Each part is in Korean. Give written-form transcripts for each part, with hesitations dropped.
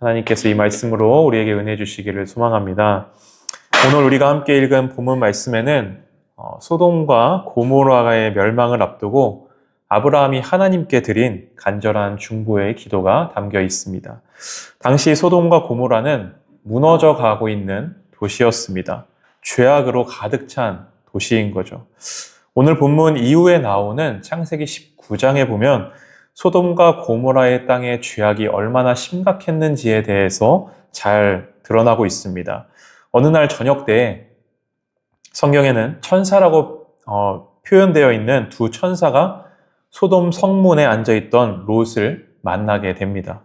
하나님께서 이 말씀으로 우리에게 은혜 주시기를 소망합니다. 오늘 우리가 함께 읽은 본문 말씀에는 소돔과 고모라의 멸망을 앞두고 아브라함이 하나님께 드린 간절한 중보의 기도가 담겨 있습니다. 당시 소돔과 고모라는 무너져 가고 있는 도시였습니다. 죄악으로 가득 찬 도시인 거죠. 오늘 본문 이후에 나오는 창세기 19장에 보면 소돔과 고모라의 땅의 죄악이 얼마나 심각했는지에 대해서 잘 드러나고 있습니다. 어느 날 저녁 때 성경에는 천사라고 표현되어 있는 두 천사가 소돔 성문에 앉아있던 롯을 만나게 됩니다.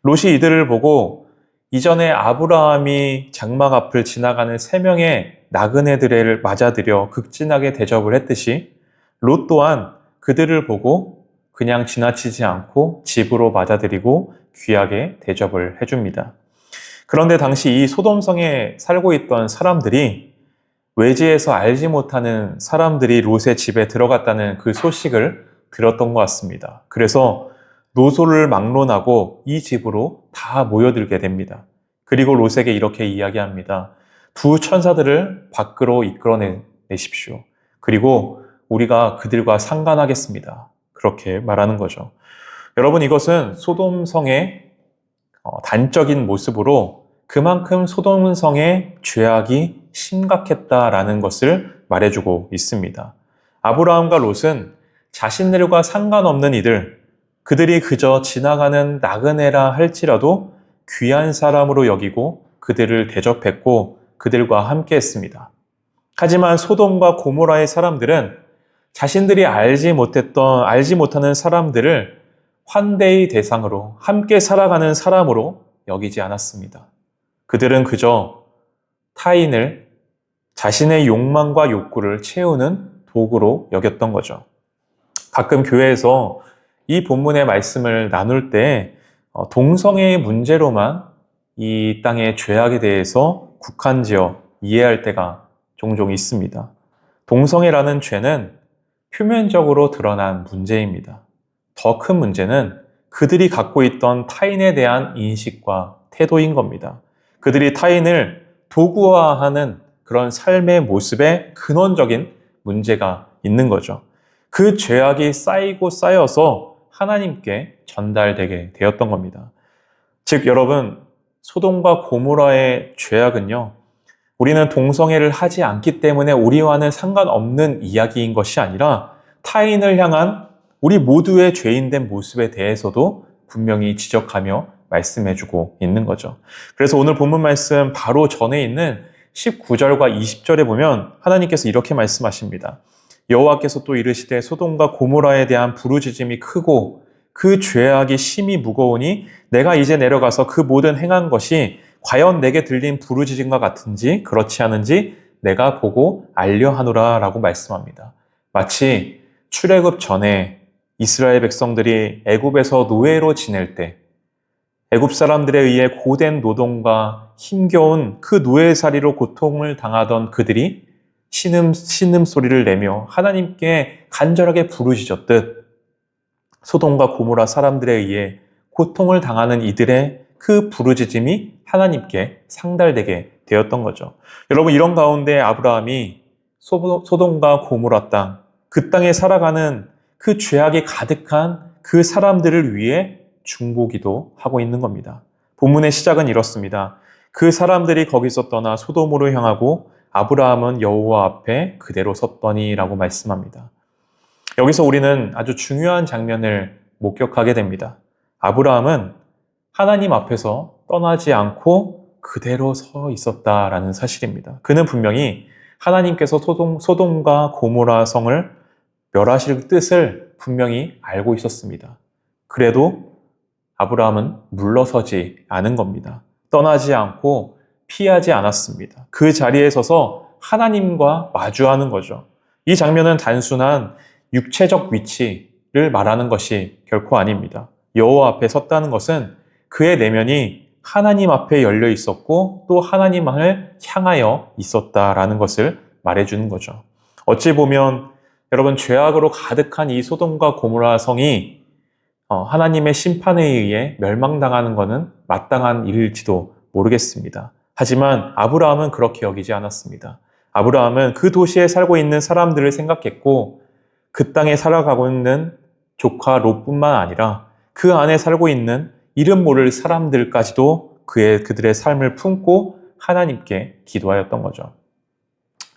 롯이 이들을 보고 이전에 아브라함이 장막 앞을 지나가는 3명의 나그네들을 맞아들여 극진하게 대접을 했듯이 롯 또한 그들을 보고 그냥 지나치지 않고 집으로 맞아들이고 귀하게 대접을 해줍니다. 그런데 당시 이 소돔성에 살고 있던 사람들이 외지에서 알지 못하는 사람들이 롯의 집에 들어갔다는 그 소식을 들었던 것 같습니다. 그래서 노소를 막론하고 이 집으로 다 모여들게 됩니다. 그리고 롯에게 이렇게 이야기합니다. 두 천사들을 밖으로 이끌어내십시오. 그리고 우리가 그들과 상관하겠습니다. 그렇게 말하는 거죠. 여러분, 이것은 소돔성의 단적인 모습으로 그만큼 소돔성의 죄악이 심각했다라는 것을 말해주고 있습니다. 아브라함과 롯은 자신들과 상관없는 이들, 그들이 그저 지나가는 나그네라 할지라도 귀한 사람으로 여기고 그들을 대접했고 그들과 함께 했습니다. 하지만 소돔과 고모라의 사람들은 자신들이 알지 못하는 사람들을 환대의 대상으로 함께 살아가는 사람으로 여기지 않았습니다. 그들은 그저 타인을 자신의 욕망과 욕구를 채우는 도구로 여겼던 거죠. 가끔 교회에서 이 본문의 말씀을 나눌 때 동성애의 문제로만 이 땅의 죄악에 대해서 국한지어 이해할 때가 종종 있습니다. 동성애라는 죄는 표면적으로 드러난 문제입니다. 더 큰 문제는 그들이 갖고 있던 타인에 대한 인식과 태도인 겁니다. 그들이 타인을 도구화하는 그런 삶의 모습에 근원적인 문제가 있는 거죠. 그 죄악이 쌓이고 쌓여서 하나님께 전달되게 되었던 겁니다. 즉, 여러분, 소돔과 고모라의 죄악은요, 우리는 동성애를 하지 않기 때문에 우리와는 상관없는 이야기인 것이 아니라 타인을 향한 우리 모두의 죄인된 모습에 대해서도 분명히 지적하며 말씀해주고 있는 거죠. 그래서 오늘 본문 말씀 바로 전에 있는 19절과 20절에 보면 하나님께서 이렇게 말씀하십니다. 여호와께서 또 이르시되 소돔과 고모라에 대한 부르짖음이 크고 그 죄악이 심히 무거우니 내가 이제 내려가서 그 모든 행한 것이 과연 내게 들린 부르짖음과 같은지 그렇지 않은지 내가 보고 알려하노라 라고 말씀합니다. 마치 출애굽 전에 이스라엘 백성들이 애굽에서 노예로 지낼 때 애굽 사람들에 의해 고된 노동과 힘겨운 그 노예살이로 고통을 당하던 그들이 신음소리를 내며 하나님께 간절하게 부르짖었듯 소돔과 고모라 사람들에 의해 고통을 당하는 이들의 그 부르짖음이 하나님께 상달되게 되었던 거죠. 여러분, 이런 가운데 아브라함이 소돔과 고모라 땅, 그 땅에 살아가는 그 죄악이 가득한 그 사람들을 위해 중보기도 하고 있는 겁니다. 본문의 시작은 이렇습니다. 그 사람들이 거기서 떠나 소돔으로 향하고 아브라함은 여호와 앞에 그대로 섰더니라고 말씀합니다. 여기서 우리는 아주 중요한 장면을 목격하게 됩니다. 아브라함은 하나님 앞에서 떠나지 않고 그대로 서 있었다라는 사실입니다. 그는 분명히 하나님께서 소돔과 고모라 성을 멸하실 뜻을 분명히 알고 있었습니다. 그래도 아브라함은 물러서지 않은 겁니다. 떠나지 않고 피하지 않았습니다. 그 자리에 서서 하나님과 마주하는 거죠. 이 장면은 단순한 육체적 위치를 말하는 것이 결코 아닙니다. 여호와 앞에 섰다는 것은 그의 내면이 하나님 앞에 열려 있었고 또 하나님을 향하여 있었다라는 것을 말해주는 거죠. 어찌 보면 여러분, 죄악으로 가득한 이 소돔과 고모라 성이 하나님의 심판에 의해 멸망당하는 것은 마땅한 일일지도 모르겠습니다. 하지만 아브라함은 그렇게 여기지 않았습니다. 아브라함은 그 도시에 살고 있는 사람들을 생각했고 그 땅에 살아가고 있는 조카 롯뿐만 아니라 그 안에 살고 있는 이름 모를 사람들까지도 그들의 삶을 품고 하나님께 기도하였던 거죠.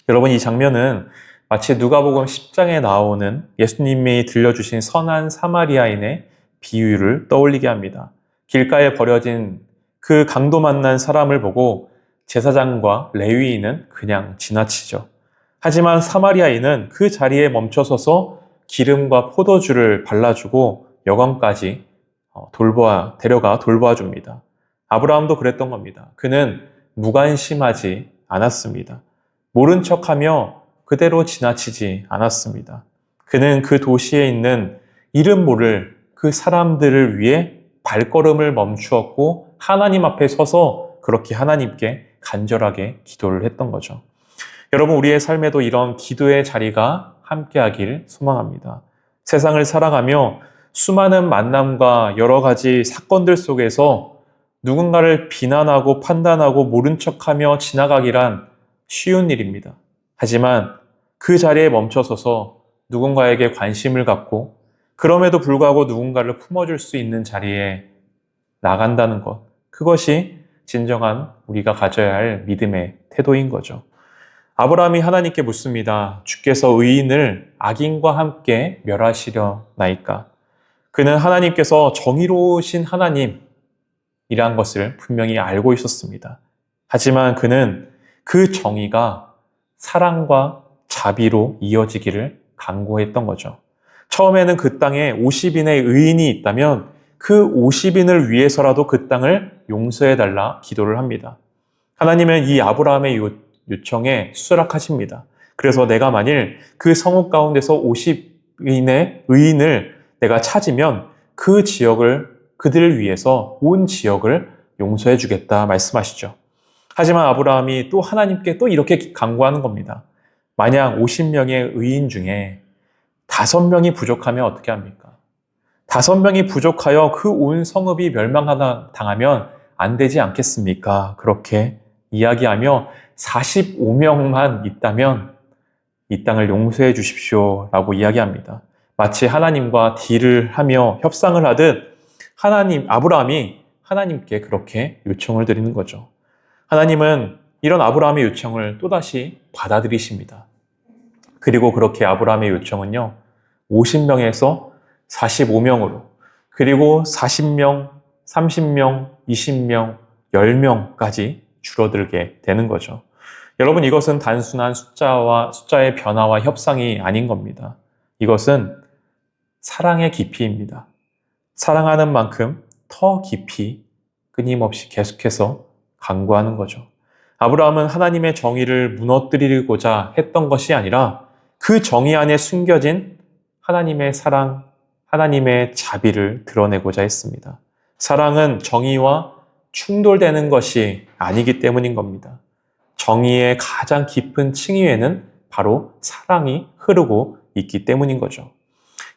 여러분, 이 장면은 마치 누가복음 10장에 나오는 예수님이 들려주신 선한 사마리아인의 비유를 떠올리게 합니다. 길가에 버려진 그 강도 만난 사람을 보고 제사장과 레위인은 그냥 지나치죠. 하지만 사마리아인은 그 자리에 멈춰서서 기름과 포도주를 발라주고 여관까지 데려가 돌보아줍니다. 아브라함도 그랬던 겁니다. 그는 무관심하지 않았습니다. 모른 척하며 그대로 지나치지 않았습니다. 그는 그 도시에 있는 이름 모를 그 사람들을 위해 발걸음을 멈추었고 하나님 앞에 서서 그렇게 하나님께 간절하게 기도를 했던 거죠. 여러분, 우리의 삶에도 이런 기도의 자리가 함께하길 소망합니다. 세상을 살아가며 수많은 만남과 여러 가지 사건들 속에서 누군가를 비난하고 판단하고 모른 척하며 지나가기란 쉬운 일입니다. 하지만 그 자리에 멈춰서서 누군가에게 관심을 갖고 그럼에도 불구하고 누군가를 품어줄 수 있는 자리에 나간다는 것, 그것이 진정한 우리가 가져야 할 믿음의 태도인 거죠. 아브라함이 하나님께 묻습니다. 주께서 의인을 악인과 함께 멸하시려나이까? 그는 하나님께서 정의로우신 하나님이란 것을 분명히 알고 있었습니다. 하지만 그는 그 정의가 사랑과 자비로 이어지기를 간구했던 거죠. 처음에는 그 땅에 50인의 의인이 있다면 그 50인을 위해서라도 그 땅을 용서해달라 기도를 합니다. 하나님은 이 아브라함의 요청에 수락하십니다. 그래서 내가 만일 그 성읍 가운데서 50인의 의인을 내가 찾으면 그 지역을 그들을 위해서 온 지역을 용서해 주겠다 말씀하시죠. 하지만 아브라함이 또 하나님께 또 이렇게 간구하는 겁니다. 만약 50명의 의인 중에 5명이 부족하면 어떻게 합니까? 5명이 부족하여 그 온 성읍이 멸망당하면 안 되지 않겠습니까? 그렇게 이야기하며 45명만 있다면 이 땅을 용서해 주십시오 라고 이야기합니다. 마치 하나님과 딜을 하며 협상을 하듯 아브라함이 하나님께 그렇게 요청을 드리는 거죠. 하나님은 이런 아브라함의 요청을 또다시 받아들이십니다. 그리고 그렇게 아브라함의 요청은요, 50명에서 45명으로, 그리고 40명, 30명, 20명, 10명까지 줄어들게 되는 거죠. 여러분, 이것은 단순한 숫자의 변화와 협상이 아닌 겁니다. 이것은 사랑의 깊이입니다. 사랑하는 만큼 더 깊이 끊임없이 계속해서 간구하는 거죠. 아브라함은 하나님의 정의를 무너뜨리고자 했던 것이 아니라 그 정의 안에 숨겨진 하나님의 사랑, 하나님의 자비를 드러내고자 했습니다. 사랑은 정의와 충돌되는 것이 아니기 때문인 겁니다. 정의의 가장 깊은 층위에는 바로 사랑이 흐르고 있기 때문인 거죠.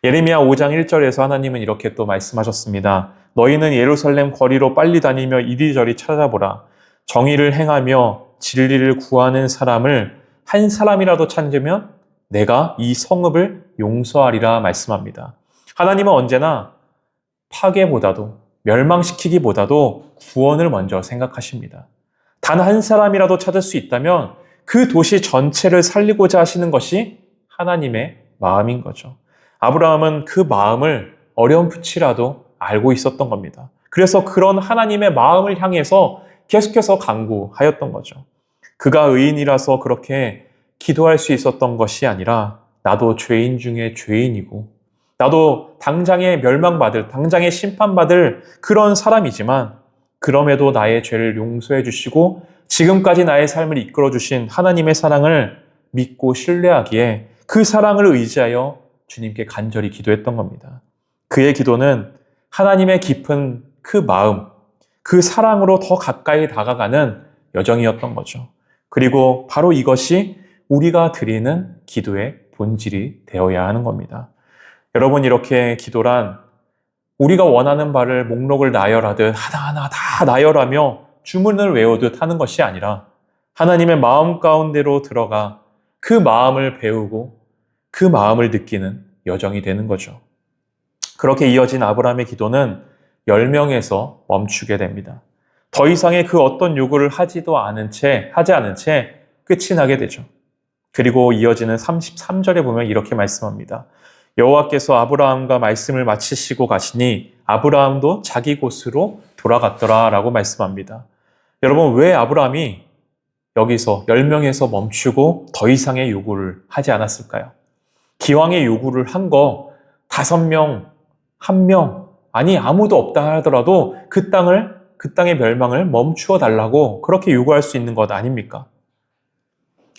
예레미야 5장 1절에서 하나님은 이렇게 또 말씀하셨습니다. 너희는 예루살렘 거리로 빨리 다니며 이리저리 찾아보라. 정의를 행하며 진리를 구하는 사람을 한 사람이라도 찾으면 내가 이 성읍을 용서하리라 말씀합니다. 하나님은 언제나 파괴보다도 멸망시키기보다도 구원을 먼저 생각하십니다. 단 한 사람이라도 찾을 수 있다면 그 도시 전체를 살리고자 하시는 것이 하나님의 마음인 거죠. 아브라함은 그 마음을 어렴풋이라도 알고 있었던 겁니다. 그래서 그런 하나님의 마음을 향해서 계속해서 간구하였던 거죠. 그가 의인이라서 그렇게 기도할 수 있었던 것이 아니라 나도 죄인 중에 죄인이고 나도 당장에 멸망받을, 당장에 심판받을 그런 사람이지만 그럼에도 나의 죄를 용서해 주시고 지금까지 나의 삶을 이끌어 주신 하나님의 사랑을 믿고 신뢰하기에 그 사랑을 의지하여 주님께 간절히 기도했던 겁니다. 그의 기도는 하나님의 깊은 그 마음, 그 사랑으로 더 가까이 다가가는 여정이었던 거죠. 그리고 바로 이것이 우리가 드리는 기도의 본질이 되어야 하는 겁니다. 여러분, 이렇게 기도란 우리가 원하는 바를 목록을 나열하듯 하나하나 다 나열하며 주문을 외우듯 하는 것이 아니라 하나님의 마음 가운데로 들어가 그 마음을 배우고 그 마음을 느끼는 여정이 되는 거죠. 그렇게 이어진 아브라함의 기도는 10명에서 멈추게 됩니다. 더 이상의 그 어떤 요구를 하지 않은 채 끝이 나게 되죠. 그리고 이어지는 33절에 보면 이렇게 말씀합니다. 여호와께서 아브라함과 말씀을 마치시고 가시니 아브라함도 자기 곳으로 돌아갔더라 라고 말씀합니다. 여러분, 왜 아브라함이 여기서 10명에서 멈추고 더 이상의 요구를 하지 않았을까요? 기왕의 요구를 한 거 5명, 1명, 아니 아무도 없다 하더라도 그 땅의 멸망을 멈추어 달라고 그렇게 요구할 수 있는 것 아닙니까?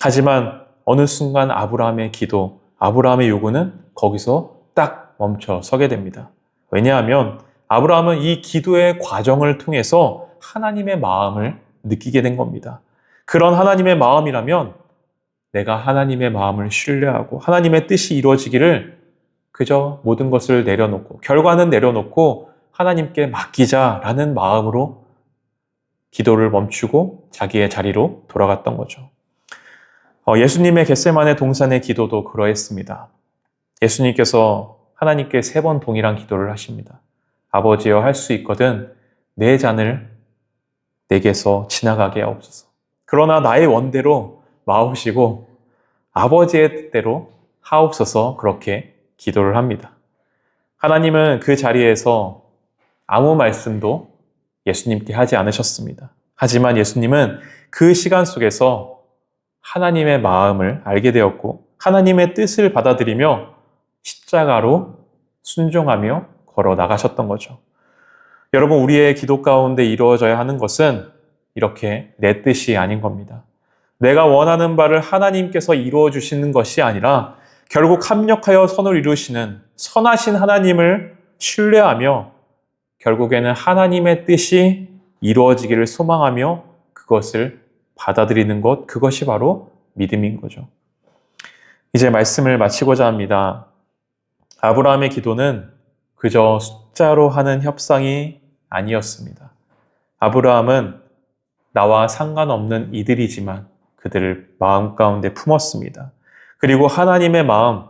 하지만 어느 순간 아브라함의 기도, 아브라함의 요구는 거기서 딱 멈춰 서게 됩니다. 왜냐하면 아브라함은 이 기도의 과정을 통해서 하나님의 마음을 느끼게 된 겁니다. 그런 하나님의 마음이라면 내가 하나님의 마음을 신뢰하고 하나님의 뜻이 이루어지기를 그저 모든 것을 내려놓고 결과는 내려놓고 하나님께 맡기자라는 마음으로 기도를 멈추고 자기의 자리로 돌아갔던 거죠. 예수님의 겟세마네 동산의 기도도 그러했습니다. 예수님께서 하나님께 3번 동일한 기도를 하십니다. 아버지여, 할 수 있거든 내 잔을 내게서 지나가게 하옵소서. 그러나 나의 원대로 마옵시고 아버지의 뜻대로 하옵소서, 그렇게 기도를 합니다. 하나님은 그 자리에서 아무 말씀도 예수님께 하지 않으셨습니다. 하지만 예수님은 그 시간 속에서 하나님의 마음을 알게 되었고 하나님의 뜻을 받아들이며 십자가로 순종하며 걸어 나가셨던 거죠. 여러분, 우리의 기도 가운데 이루어져야 하는 것은 이렇게 내 뜻이 아닌 겁니다. 내가 원하는 바를 하나님께서 이루어 주시는 것이 아니라 결국 합력하여 선을 이루시는 선하신 하나님을 신뢰하며 결국에는 하나님의 뜻이 이루어지기를 소망하며 그것을 받아들이는 것, 그것이 바로 믿음인 거죠. 이제 말씀을 마치고자 합니다. 아브라함의 기도는 그저 숫자로 하는 협상이 아니었습니다. 아브라함은 나와 상관없는 이들이지만 그들을 마음 가운데 품었습니다. 그리고 하나님의 마음,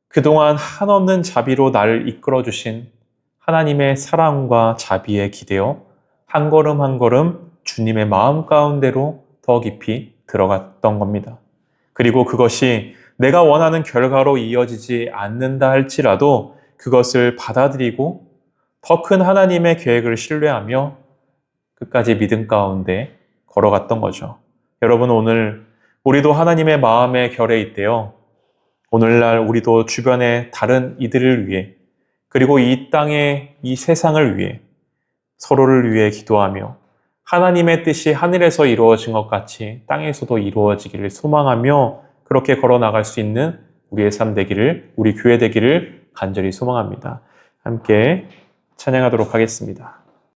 그동안 한없는 자비로 나를 이끌어주신 하나님의 사랑과 자비에 기대어 한 걸음 한 걸음 주님의 마음 가운데로 더 깊이 들어갔던 겁니다. 그리고 그것이 내가 원하는 결과로 이어지지 않는다 할지라도 그것을 받아들이고 더 큰 하나님의 계획을 신뢰하며 끝까지 믿음 가운데 걸어갔던 거죠. 여러분, 오늘 우리도 하나님의 마음의 결에 있대요. 오늘날 우리도 주변의 다른 이들을 위해 그리고 이 땅의 이 세상을 위해 서로를 위해 기도하며 하나님의 뜻이 하늘에서 이루어진 것 같이 땅에서도 이루어지기를 소망하며 그렇게 걸어나갈 수 있는 우리의 삶 되기를, 우리 교회 되기를 간절히 소망합니다. 함께 찬양하도록 하겠습니다.